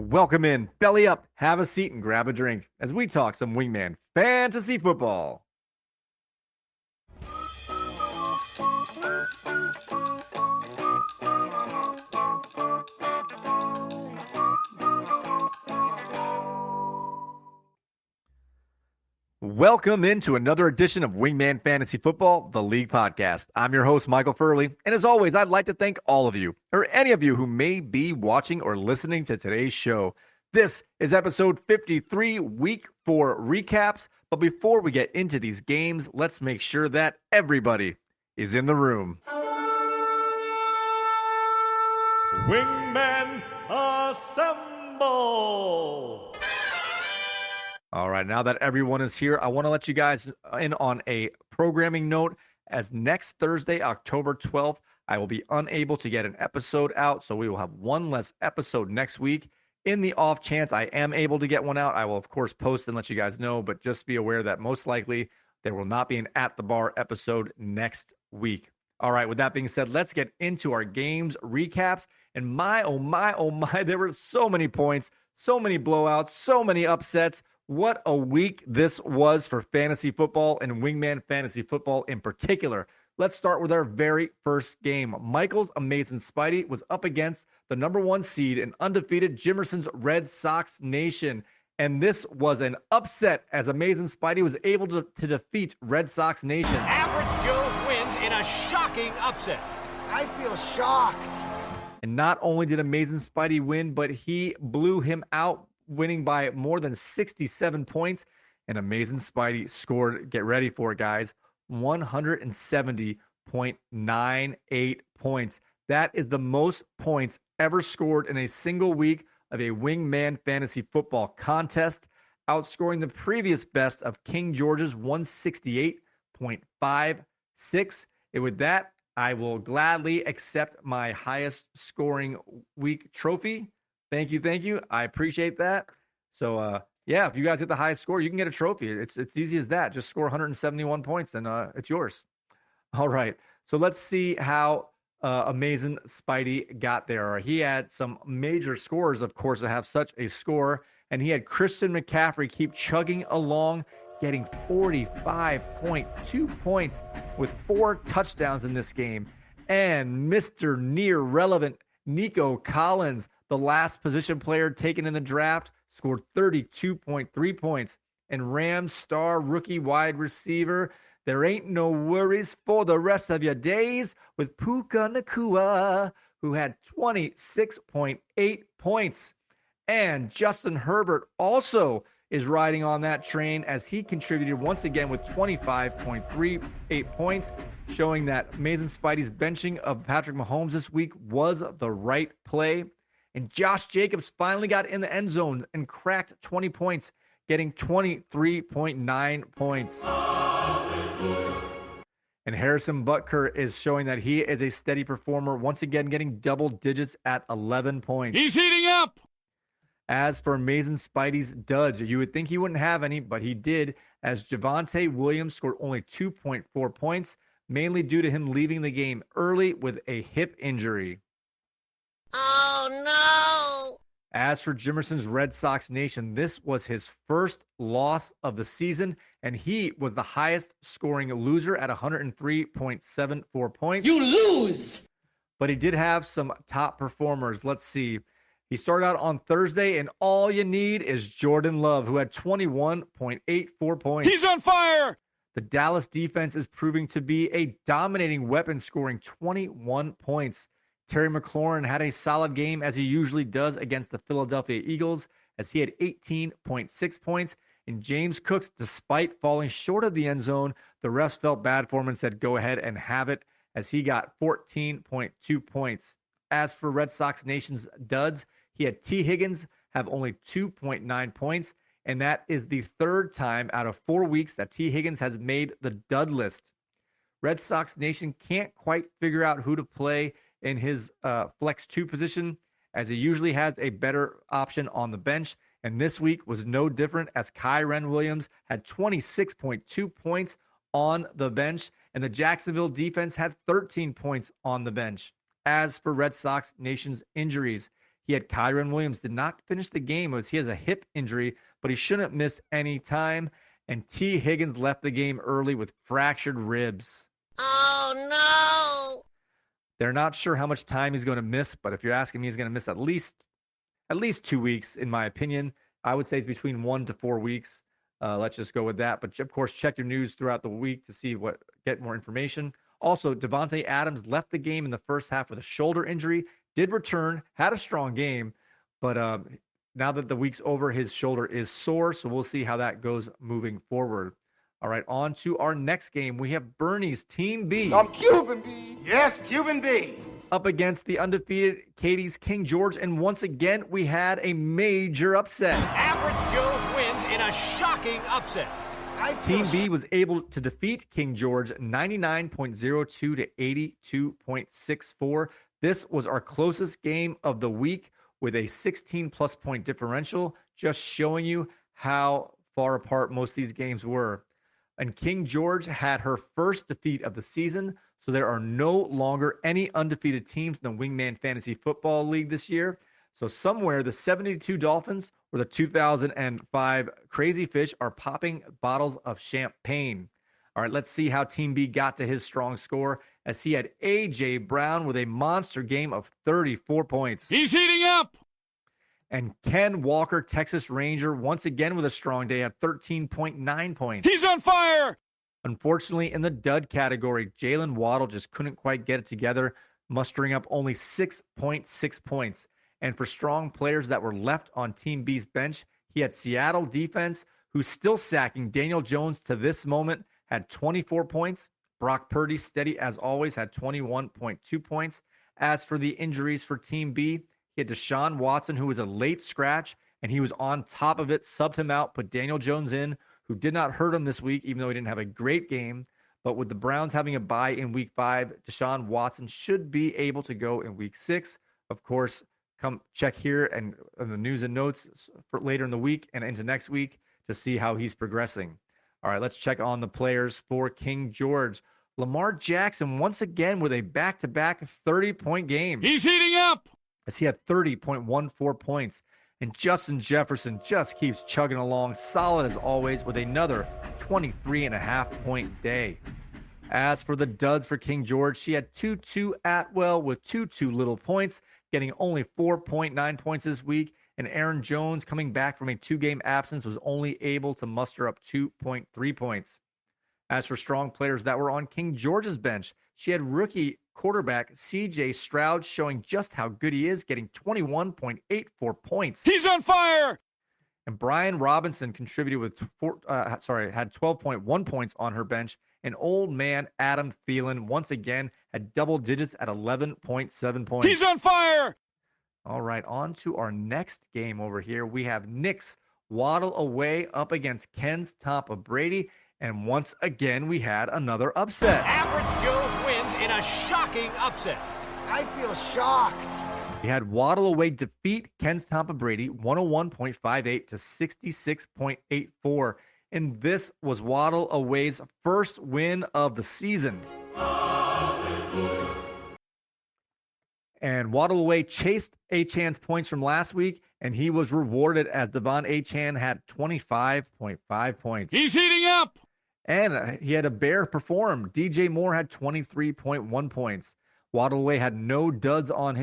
Welcome in, belly up, have a seat, and grab a drink as we talk some Wingman fantasy football. Welcome into another edition of Wingman Fantasy Football, the League Podcast. I'm your host, Michael Furley, and as always, I'd like to thank all of you, or any of you who may be watching or listening to today's show. This is episode 53, week 4 recaps, but before we get into these games, let's make sure that everybody is in the room. Wingmen assemble! All right, now that everyone is here, I want to let you guys in on a programming note. As next Thursday, October 12th, I will be unable to get an episode out, so we will have one less episode next week. In the off chance I am able to get one out, I will, of course, post and let you guys know, but just be aware that most likely there will not be an At the Bar episode next week. All right, with that being said, let's get into our games recaps. And my, there were so many points, so many blowouts, so many upsets. What a week this was for fantasy football and Wingman Fantasy Football in particular. Let's start with our very first game. Michael's Amazin Spidey was up against the number 1 seed and undefeated Jimerson's Red Sox Nation. And this was an upset as Amazin Spidey was able to defeat Red Sox Nation. Average Joe's wins in a shocking upset. I feel shocked. And not only did Amazin Spidey win, but he blew him out, winning by more than 67 points. And Amazin Spidey scored, get ready for it, guys, 170.98 points. That is the most points ever scored in a single week of a Wingman Fantasy Football contest, outscoring the previous best of King George's 168.56. And with that, I will gladly accept my highest scoring week trophy. Thank you. I appreciate that. So, yeah, if you guys get the highest score, you can get a trophy. It's easy as that. Just score 171 points and it's yours. All right. So let's see how Amazin Spidey got there. He had some major scores, of course, to have such a score. And he had Christian McCaffrey keep chugging along, getting 45.2 points with 4 touchdowns in this game. And Mr. Near Relevant Nico Collins, the last position player taken in the draft, scored 32.3 points. And Rams star rookie wide receiver, there ain't no worries for the rest of your days, with Puka Nacua, who had 26.8 points. And Justin Herbert also is riding on that train as he contributed once again with 25.38 points, showing that Amazin Spidey's benching of Patrick Mahomes this week was the right play. And Josh Jacobs finally got in the end zone and cracked 20 points, getting 23.9 points. And Harrison Butker is showing that he is a steady performer, once again getting double digits at 11 points. He's heating up. As for Amazin Spidey's duds, you would think he wouldn't have any, but he did, as Javonte Williams scored only 2.4 points, mainly due to him leaving the game early with a hip injury. Oh, no. As for Jimerson's Red Sox Nation, this was his first loss of the season, and he was the highest scoring loser at 103.74 points. You lose. But he did have some top performers. Let's see. He started out on Thursday, and all you need is Jordan Love, who had 21.84 points. He's on fire. The Dallas defense is proving to be a dominating weapon, scoring 21 points. Terry McLaurin had a solid game, as he usually does, against the Philadelphia Eagles, as he had 18.6 points. And James Cooks, despite falling short of the end zone, the refs felt bad for him and said, go ahead and have it, as he got 14.2 points. As for Red Sox Nation's duds, he had T. Higgins have only 2.9 points, and that is the third time out of 4 weeks that T. Higgins has made the dud list. Red Sox Nation can't quite figure out who to play in his flex 2 position, as he usually has a better option on the bench. And this week was no different, as Kyren Williams had 26.2 points on the bench, and the Jacksonville defense had 13 points on the bench. As for Red Sox Nation's injuries, He had Kyron Williams, did not finish the game as he has a hip injury, but he shouldn't miss any time. And T. Higgins left the game early with fractured ribs. Oh no! They're not sure how much time he's going to miss, but if you're asking me, he's going to miss at least 2 weeks, in my opinion. I would say it's between 1 to 4 weeks. Let's just go with that. But of course, check your news throughout the week to get more information. Also, Devontae Adams left the game in the first half with a shoulder injury, did return, had a strong game, but now that the week's over, his shoulder is sore, so we'll see how that goes moving forward. All right, on to our next game. We have Bernie's Team B. I'm Cuban B. Yes, Cuban B. Up against the undefeated Katie's King George, and once again, we had a major upset. Average Joe's wins in a shocking upset. Team B was able to defeat King George 99.02 to 82.64. This was our closest game of the week with a 16-plus point differential, just showing you how far apart most of these games were. And King George had her first defeat of the season, so there are no longer any undefeated teams in the Wingman Fantasy Football League this year. So somewhere the 72 Dolphins or the 2005 Crazy Fish are popping bottles of champagne. All right, let's see how Team B got to his strong score as he had A.J. Brown with a monster game of 34 points. He's heating up. And Ken Walker, Texas Ranger, once again with a strong day at 13.9 points. He's on fire. Unfortunately, in the dud category, Jalen Waddle just couldn't quite get it together, mustering up only 6.6 points. And for strong players that were left on Team B's bench, he had Seattle defense, who's still sacking Daniel Jones to this moment, had 24 points. Brock Purdy, steady as always, had 21.2 points. As for the injuries for Team B, he had Deshaun Watson, who was a late scratch, and he was on top of it, subbed him out, put Daniel Jones in, who did not hurt him this week, even though he didn't have a great game. But with the Browns having a bye in Week 5, Deshaun Watson should be able to go in Week 6. Of course, come check here and the news and notes for later in the week and into next week to see how he's progressing. All right, let's check on the players for King George. Lamar Jackson, once again, with a back-to-back 30-point game. He's heating up. As he had 30.14 points. And Justin Jefferson just keeps chugging along, solid as always, with another 23.5-point day. As for the duds for King George, she had Tutu Atwell with too little points, getting only 4.9 points this week. And Aaron Jones, coming back from a 2-game absence, was only able to muster up 2.3 points. As for strong players that were on King George's bench, she had rookie quarterback C.J. Stroud showing just how good he is, getting 21.84 points. He's on fire. And Brian Robinson contributed with had 12.1 points on her bench. And old man Adam Thielen once again had double digits at 11.7 points. He's on fire. All right, on to our next game over here. We have Nick's Waddle away up against Ken's Tampa Brady. And once again, we had another upset. Average Joe's wins in a shocking upset. I feel shocked. We had Waddle away defeat Ken's Tampa Brady 101.58 to 66.84. And this was Waddle away's first win of the season. And Waddle away chased Achan's points from last week, and he was rewarded as Devon Achan had 25.5 points. He's heating up. And he had a bear perform. DJ Moore had 23.1 points. Waddle away had no duds in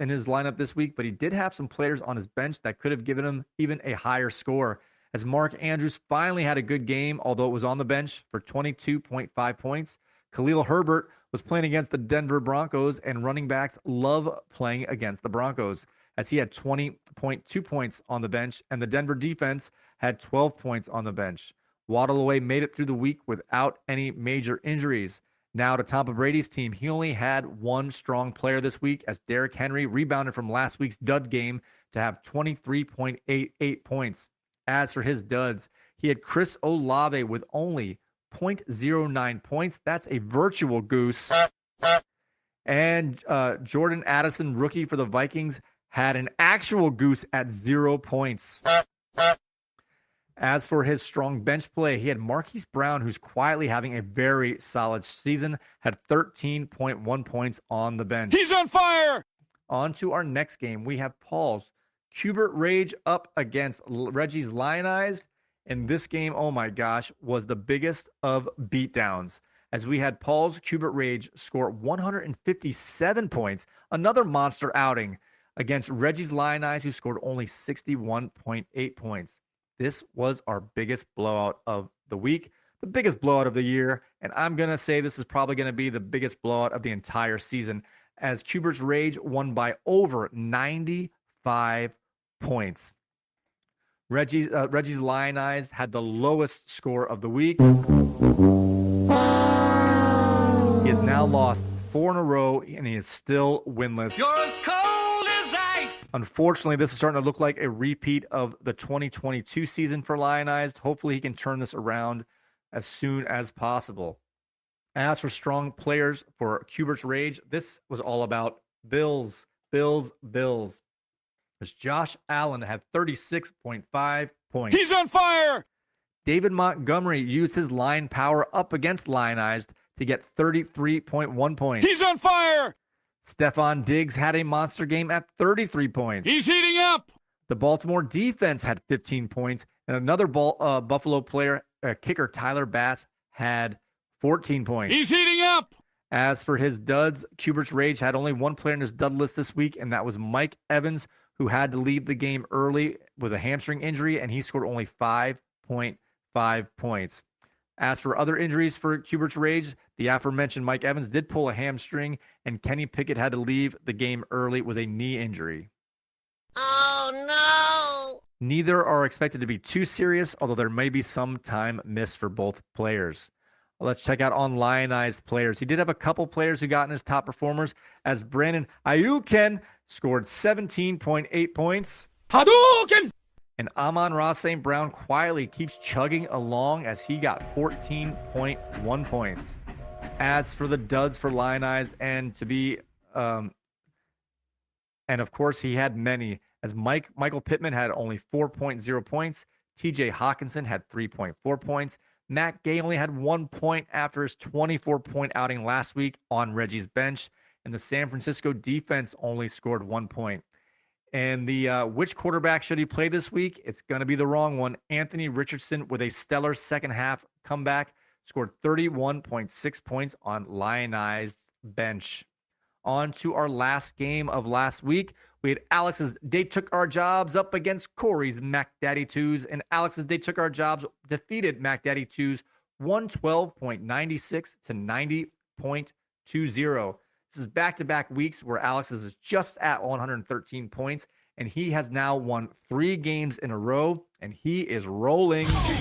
his lineup this week, but he did have some players on his bench that could have given him even a higher score. As Mark Andrews finally had a good game, although it was on the bench for 22.5 points. Khalil Herbert was playing against the Denver Broncos, and running backs love playing against the Broncos, as he had 20.2 points on the bench, and the Denver defense had 12 points on the bench. Waddle away made it through the week without any major injuries. Now to Tampa Brady's team, he only had one strong player this week, as Derrick Henry rebounded from last week's dud game to have 23.88 points. As for his duds, he had Chris Olave with only 0.09 points. That's a virtual goose. And Jordan Addison, rookie for the Vikings, had an actual goose at 0 points. As for his strong bench play, he had Marquise Brown, who's quietly having a very solid season, had 13.1 points on the bench. He's on fire. On to our next game. We have Paul's Q-Bert Rage up against Reggie's Lionized. And this game, oh my gosh, was the biggest of beatdowns, as we had Paul's Q-Bert Rage score 157 points, another monster outing, against Reggie's Lionized, who scored only 61.8 points. This was our biggest blowout of the week, the biggest blowout of the year, and I'm going to say this is probably going to be the biggest blowout of the entire season, as Q-Bert's Rage won by over 95 points. Reggie's Lionized had the lowest score of the week. He has now lost 4 in a row, and he is still winless. You're as cold as ice. Unfortunately, this is starting to look like a repeat of the 2022 season for Lionized. Hopefully, he can turn this around as soon as possible. As for strong players for Q-Bert's Rage, this was all about Bills. As Josh Allen had 36.5 points. He's on fire. David Montgomery used his line power up against Lionized to get 33.1 points. He's on fire. Stephon Diggs had a monster game at 33 points. He's heating up. The Baltimore defense had 15 points, and another Buffalo player, kicker Tyler Bass, had 14 points. He's heating up. As for his duds, Q-Bert's Rage had only one player in his dud list this week, and that was Mike Evans, who had to leave the game early with a hamstring injury, and he scored only 5.5 points. As for other injuries for Q-Bert's Rage, the aforementioned Mike Evans did pull a hamstring, and Kenny Pickett had to leave the game early with a knee injury. Oh, no! Neither are expected to be too serious, although there may be some time missed for both players. Let's check out on Lionized players. He did have a couple players who got in his top performers, as Brandon Ayuken scored 17.8 points. Hadouken! And Amon-Ra St. Brown quietly keeps chugging along as he got 14.1 points. As for the duds for Lionized, and of course he had many, as Michael Pittman had only 4.0 points. TJ Hawkinson had 3.4 points. Matt Gay only had 1 point after his 24-point outing last week on Reggie's bench. And the San Francisco defense only scored 1 point. And the which quarterback should he play this week? It's going to be the wrong one. Anthony Richardson, with a stellar second half comeback, scored 31.6 points on Lionized's bench. On to our last game of last week. We had Alex's They Took Our Jobs up against Corey's Mac Daddy 2s, and Alex's They Took Our Jobs defeated Mac Daddy 2's 112.96 to 90.20. This is back-to-back weeks where Alex's is just at 113 points, and he has now won 3 games in a row, and he is rolling. Keep rolling.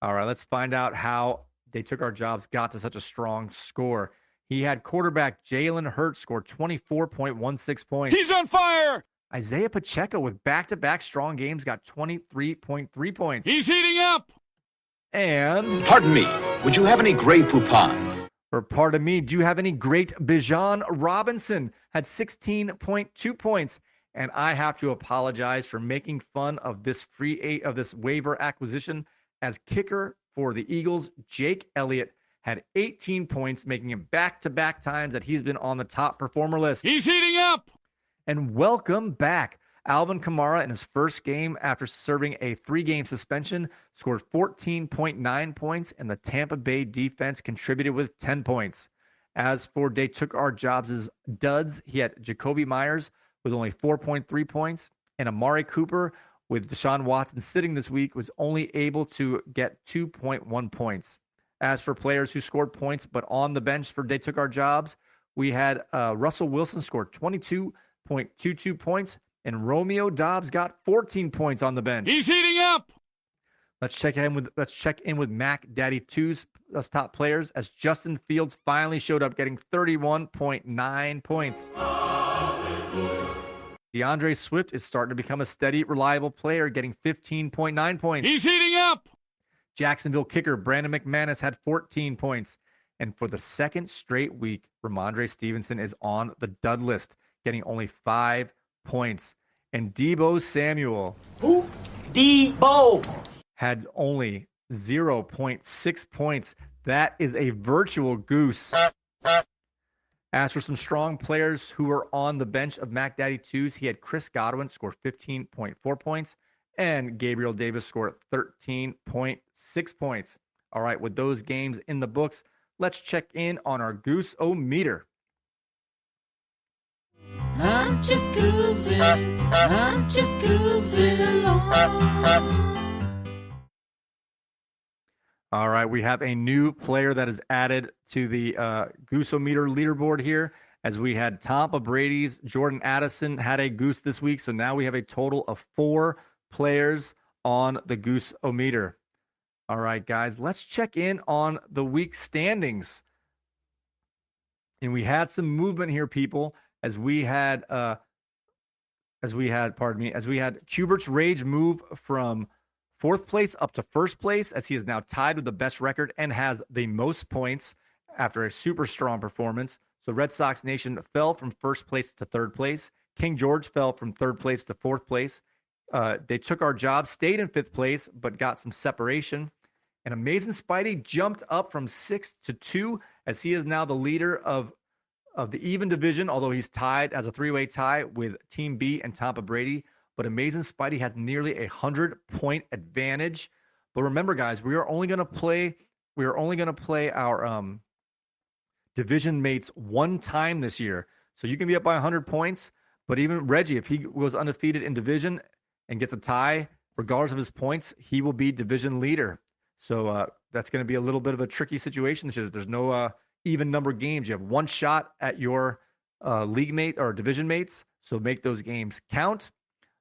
All right, let's find out how They Took Our Jobs got to such a strong score. He had quarterback Jalen Hurts score 24.16 points. He's on fire. Isaiah Pacheco, with back-to-back strong games, got 23.3 points. He's heating up. And Pardon me, would you have any Grey Poupon? for pardon me, do you have any great Bijan Robinson had 16.2 points. And I have to apologize for making fun of this this waiver acquisition, as kicker for the Eagles, Jake Elliott, had 18 points, making him back-to-back times that he's been on the top performer list. He's heating up. And welcome back. Alvin Kamara, in his first game after serving a 3-game suspension, scored 14.9 points, and the Tampa Bay defense contributed with 10 points. As for They Took Our Jobs' duds, he had Jacoby Myers with only 4.3 points, and Amari Cooper, with Deshaun Watson sitting this week, was only able to get 2.1 points. As for players who scored points but on the bench for They Took Our Jobs, we had Russell Wilson scored 22.22 points, and Romeo Doubs got 14 points on the bench. He's heating up. Let's check in with Mac Daddy 2's top players, as Justin Fields finally showed up, getting 31.9 points. DeAndre Swift is starting to become a steady, reliable player, getting 15.9 points. He's heating up. Jacksonville kicker Brandon McManus had 14 points. And for the second straight week, Ramondre Stevenson is on the dud list, getting only 5 points. And Deebo Samuel. Who? Deebo. Had only 0.6 points. That is a virtual goose. As for some strong players who were on the bench of Mac Daddy 2's, he had Chris Godwin score 15.4 points and Gabriel Davis scored 13.6 points. All right, with those games in the books, let's check in on our Goose-O-Meter. I'm just cruising along. All right, we have a new player that is added to the Goose-O-Meter leaderboard here, as we had Tampa Brady's Jordan Addison had a goose this week, so now we have a total of 4 players on the Goose-O-Meter. All right, guys, let's check in on the week standings. And we had some movement here, people, as we had Q-Bert's Rage move from 4th place up to 1st place, as he is now tied with the best record and has the most points after a super strong performance. So Red Sox Nation fell from 1st place to 3rd place. King George fell from 3rd place to 4th place. They took our job, stayed in 5th place, but got some separation. And Amazin Spidey jumped up from 6th to 2, as he is now the leader of the even division, although he's tied as a 3-way tie with Team B and Tampa Brady. But Amazin Spidey has nearly 100-point advantage. But remember, guys, we are only going to play our division mates one time this year. So you can be up by 100 points, but even Reggie, if he goes undefeated in division and gets a tie, regardless of his points, he will be division leader. So that's going to be a little bit of a tricky situation this year. There's no even number games. You have one shot at your league mate or division mates. So make those games count.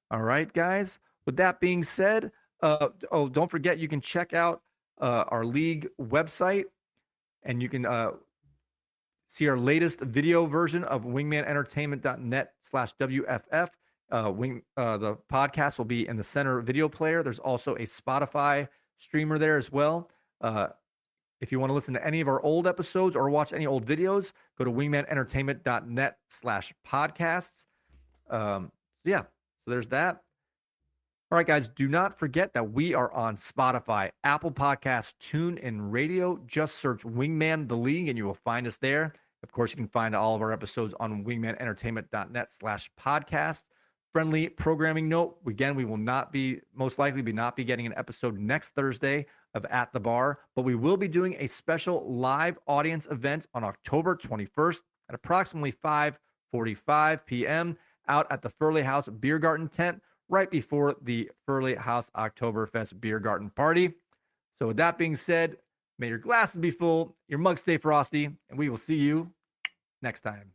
All right, guys. With that being said, don't forget, you can check out our league website, and you can see our latest video version of wingmanentertainment.net/WFF. The podcast will be in the center video player. There's also a Spotify streamer there as well. If you want to listen to any of our old episodes or watch any old videos, go to wingmanentertainment.net/podcasts. Yeah. So there's that. All right, guys, do not forget that we are on Spotify, Apple Podcasts, TuneIn Radio. Just search Wingman the League and you will find us there. Of course, you can find all of our episodes on wingmanentertainment.net/podcast. Friendly programming note, again, we will most likely not be getting an episode next Thursday of At the Bar, but we will be doing a special live audience event on October 21st at approximately 5:45 p.m. out at the Furley House Beer Garden tent right before the Furley House Oktoberfest Beer Garden party. So with that being said, may your glasses be full, your mugs stay frosty, and we will see you next time.